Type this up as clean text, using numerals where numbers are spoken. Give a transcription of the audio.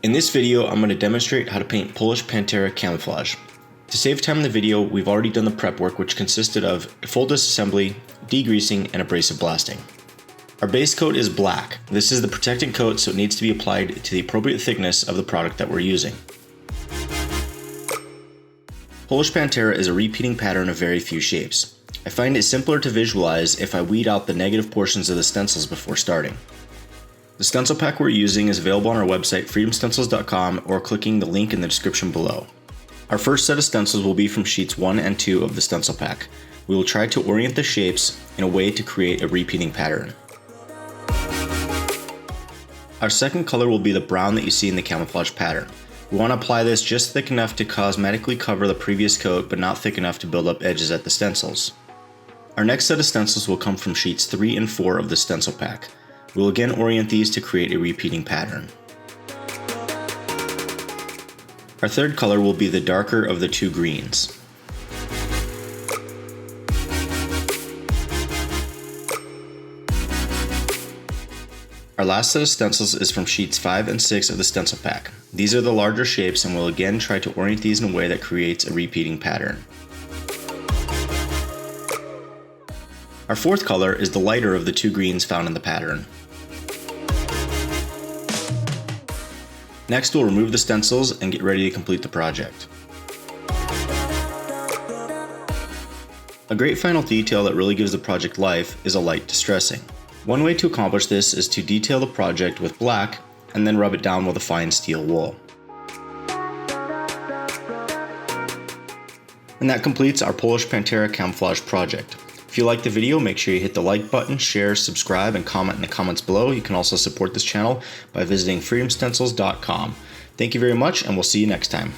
In this video, I'm going to demonstrate how to paint Polish Pantera Camouflage. To save time in the video, we've already done the prep work, which consisted of a full disassembly, degreasing, and abrasive blasting. Our base coat is black. This is the protectant coat, so it needs to be applied to the appropriate thickness of the product that we're using. Polish Pantera is a repeating pattern of very few shapes. I find it simpler to visualize if I weed out the negative portions of the stencils before starting. The stencil pack we're using is available on our website freedomstencils.com or clicking the link in the description below. Our first set of stencils will be from sheets 1 and 2 of the stencil pack. We will try to orient the shapes in a way to create a repeating pattern. Our second color will be the brown that you see in the camouflage pattern. We want to apply this just thick enough to cosmetically cover the previous coat, but not thick enough to build up edges at the stencils. Our next set of stencils will come from sheets 3 and 4 of the stencil pack. We will again orient these to create a repeating pattern. Our third color will be the darker of the two greens. Our last set of stencils is from sheets 5 and 6 of the stencil pack. These are the larger shapes, and we'll again try to orient these in a way that creates a repeating pattern. Our fourth color is the lighter of the two greens found in the pattern. Next, we'll remove the stencils and get ready to complete the project. A great final detail that really gives the project life is a light distressing. One way to accomplish this is to detail the project with black and then rub it down with a fine steel wool. And that completes our Polish Pantera Camouflage project. If you liked the video, make sure you hit the like button, share, subscribe, and comment in the comments below. You can also support this channel by visiting freedomstencils.com. Thank you very much, and we'll see you next time.